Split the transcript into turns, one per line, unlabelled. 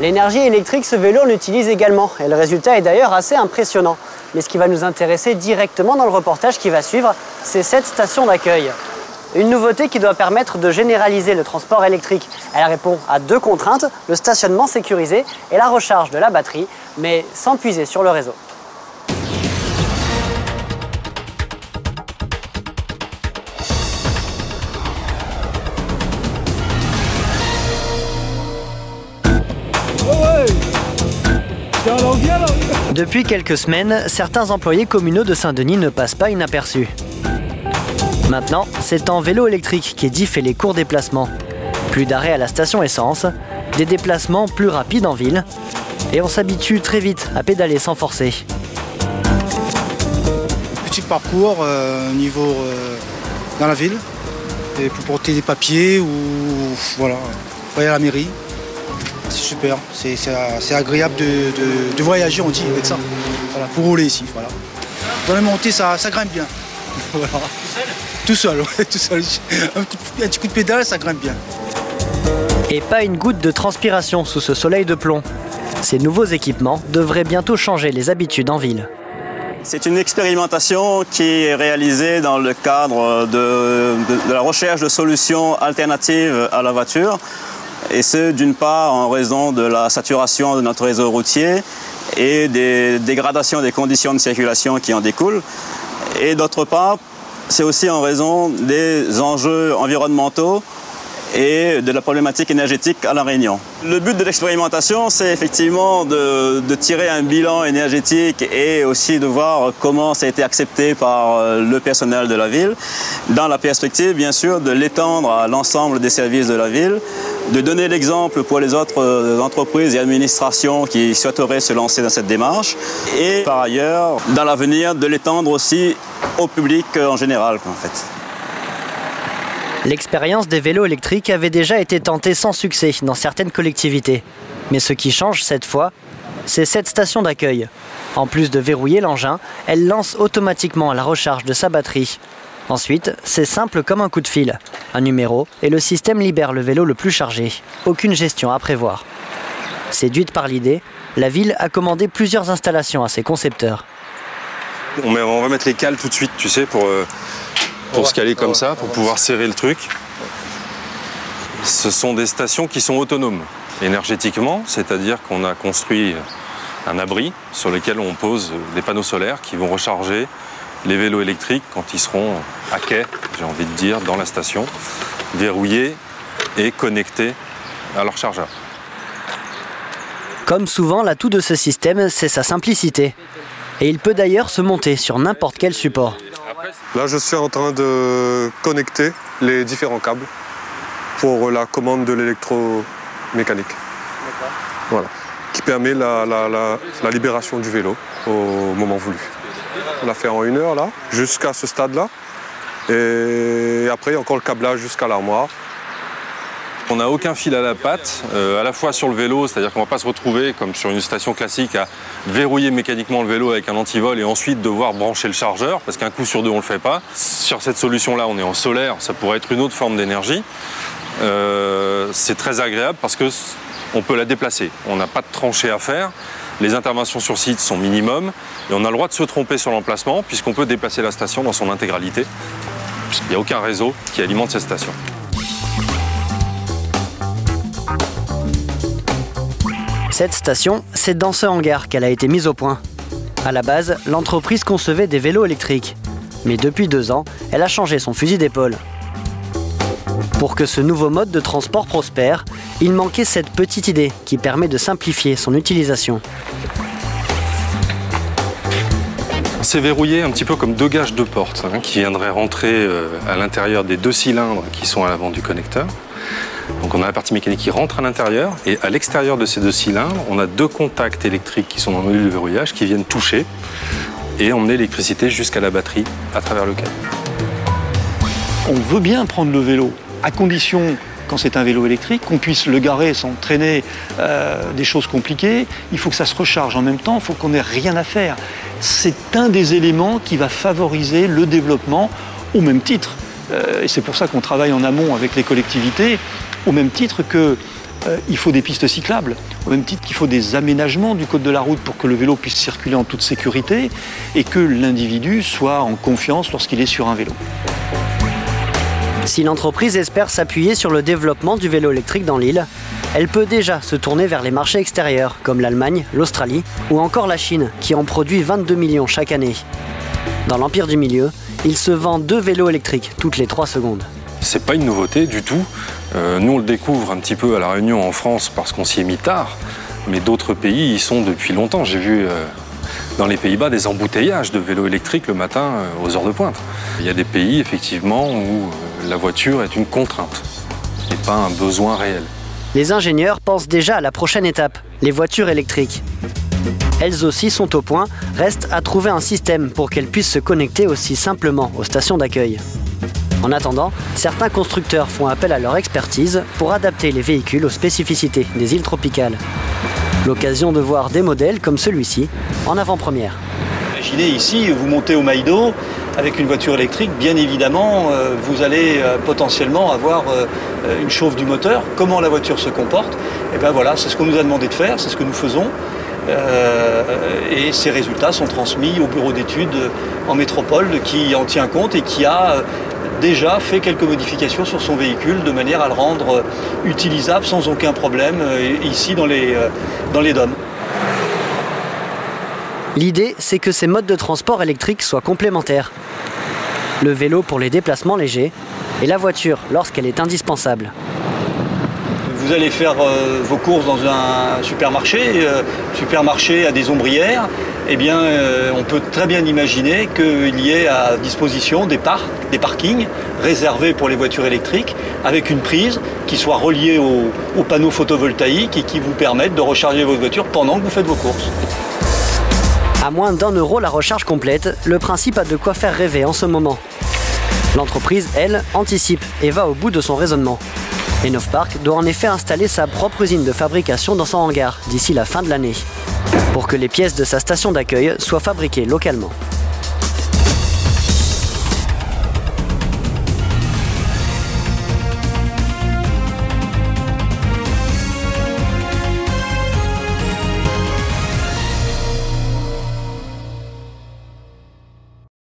L'énergie électrique, ce vélo l'utilise également et le résultat est d'ailleurs assez impressionnant. Mais ce qui va nous intéresser directement dans le reportage qui va suivre, c'est cette station d'accueil. Une nouveauté qui doit permettre de généraliser le transport électrique. Elle répond à deux contraintes, le stationnement sécurisé et la recharge de la batterie, mais sans puiser sur le réseau. Depuis quelques semaines, certains employés communaux de Saint-Denis ne passent pas inaperçus. Maintenant, c'est en vélo électrique qu'Eddy fait les courts déplacements. Plus d'arrêts à la station essence, des déplacements plus rapides en ville, et on s'habitue très vite à pédaler sans forcer.
Petit parcours dans la ville, et pour porter des papiers ou voilà, pour aller à la mairie. C'est super, c'est agréable de voyager, on dit, avec ça. Voilà, pour rouler ici, voilà. Dans les montées, ça grimpe bien. Voilà. Tout seul, ouais, tout seul. Un petit coup de pédale, ça grimpe bien.
Et pas une goutte de transpiration sous ce soleil de plomb. Ces nouveaux équipements devraient bientôt changer les habitudes en ville.
C'est une expérimentation qui est réalisée dans le cadre de la recherche de solutions alternatives à la voiture. Et ce, d'une part, en raison de la saturation de notre réseau routier et des dégradations des conditions de circulation qui en découlent. Et d'autre part, c'est aussi en raison des enjeux environnementaux et de la problématique énergétique à La Réunion. Le but de l'expérimentation, c'est effectivement de tirer un bilan énergétique et aussi de voir comment ça a été accepté par le personnel de la ville, dans la perspective, bien sûr, de l'étendre à l'ensemble des services de la ville, de donner l'exemple pour les autres entreprises et administrations qui souhaiteraient se lancer dans cette démarche, et par ailleurs, dans l'avenir, de l'étendre aussi au public en général, en fait.
L'expérience des vélos électriques avait déjà été tentée sans succès dans certaines collectivités. Mais ce qui change cette fois, c'est cette station d'accueil. En plus de verrouiller l'engin, elle lance automatiquement la recharge de sa batterie. Ensuite, c'est simple comme un coup de fil. Un numéro et le système libère le vélo le plus chargé. Aucune gestion à prévoir. Séduite par l'idée, la ville a commandé plusieurs installations à ses concepteurs.
On va mettre les cales tout de suite, tu sais, pour se caler comme ça, pour pouvoir serrer le truc. Ce sont des stations qui sont autonomes énergétiquement, c'est-à-dire qu'on a construit un abri sur lequel on pose des panneaux solaires qui vont recharger les vélos électriques quand ils seront à quai, j'ai envie de dire, dans la station, verrouillés et connectés à leur chargeur.
Comme souvent, l'atout de ce système, c'est sa simplicité. Et il peut d'ailleurs se monter sur n'importe quel support.
Là, je suis en train de connecter les différents câbles pour la commande de l'électromécanique. Voilà. Qui permet la libération du vélo au moment voulu. On l'a fait en 1 heure, là, jusqu'à ce stade-là. Et après, encore le câblage jusqu'à l'armoire.
On n'a aucun fil à la patte, à la fois sur le vélo, c'est-à-dire qu'on ne va pas se retrouver, comme sur une station classique, à verrouiller mécaniquement le vélo avec un antivol et ensuite devoir brancher le chargeur, parce qu'un coup sur deux, on ne le fait pas. Sur cette solution-là, on est en solaire, ça pourrait être une autre forme d'énergie. C'est très agréable parce qu'on peut la déplacer. On n'a pas de tranchée à faire, les interventions sur site sont minimum, et on a le droit de se tromper sur l'emplacement, puisqu'on peut déplacer la station dans son intégralité, puisqu'il n'y a aucun réseau qui alimente cette station.
Cette station, c'est dans ce hangar qu'elle a été mise au point. À la base, l'entreprise concevait des vélos électriques. Mais depuis 2 ans, elle a changé son fusil d'épaule. Pour que ce nouveau mode de transport prospère, il manquait cette petite idée qui permet de simplifier son utilisation.
C'est verrouillé un petit peu comme 2 gages de porte qui viendraient rentrer à l'intérieur des 2 cylindres qui sont à l'avant du connecteur. Donc on a la partie mécanique qui rentre à l'intérieur et à l'extérieur de ces 2 cylindres, on a 2 contacts électriques qui sont dans le module de verrouillage qui viennent toucher et emmener l'électricité jusqu'à la batterie à travers le câble.
On veut bien prendre le vélo, à condition, quand c'est un vélo électrique, qu'on puisse le garer sans traîner des choses compliquées. Il faut que ça se recharge en même temps, il faut qu'on n'ait rien à faire. C'est un des éléments qui va favoriser le développement au même titre. Et c'est pour ça qu'on travaille en amont avec les collectivités, au même titre que Il faut des pistes cyclables, au même titre qu'il faut des aménagements du code de la route pour que le vélo puisse circuler en toute sécurité et que l'individu soit en confiance lorsqu'il est sur un vélo.
Si l'entreprise espère s'appuyer sur le développement du vélo électrique dans l'île, elle peut déjà se tourner vers les marchés extérieurs, comme l'Allemagne, l'Australie ou encore la Chine, qui en produit 22 millions chaque année. Dans l'Empire du Milieu, il se vend 2 vélos électriques toutes les 3 secondes.
C'est pas une nouveauté du tout. Nous, on le découvre un petit peu à La Réunion en France parce qu'on s'y est mis tard, mais d'autres pays y sont depuis longtemps. J'ai vu dans les Pays-Bas des embouteillages de vélos électriques le matin aux heures de pointe. Il y a des pays, effectivement, où la voiture est une contrainte et pas un besoin réel.
Les ingénieurs pensent déjà à la prochaine étape, les voitures électriques. Elles aussi sont au point, reste à trouver un système pour qu'elles puissent se connecter aussi simplement aux stations d'accueil. En attendant, certains constructeurs font appel à leur expertise pour adapter les véhicules aux spécificités des îles tropicales. L'occasion de voir des modèles comme celui-ci en avant-première.
Imaginez ici, vous montez au Maïdo avec une voiture électrique, bien évidemment, vous allez potentiellement avoir une chauffe du moteur. Comment la voiture se comporte? Et bien voilà, c'est ce qu'on nous a demandé de faire, c'est ce que nous faisons. Et ces résultats sont transmis au bureau d'études en métropole qui en tient compte et qui a déjà fait quelques modifications sur son véhicule de manière à le rendre utilisable sans aucun problème ici dans les DOM.
L'idée, c'est que ces modes de transport électriques soient complémentaires. Le vélo pour les déplacements légers et la voiture lorsqu'elle est indispensable.
Vous allez faire vos courses dans un supermarché, supermarché à des ombrières, eh bien on peut très bien imaginer qu'il y ait à disposition des parkings réservés pour les voitures électriques avec une prise qui soit reliée aux panneaux photovoltaïques et qui vous permettent de recharger votre voiture pendant que vous faites vos courses.
À moins d'1 € la recharge complète, le principe a de quoi faire rêver en ce moment. L'entreprise, elle, anticipe et va au bout de son raisonnement. Enovpark doit en effet installer sa propre usine de fabrication dans son hangar d'ici la fin de l'année, pour que les pièces de sa station d'accueil soient fabriquées localement.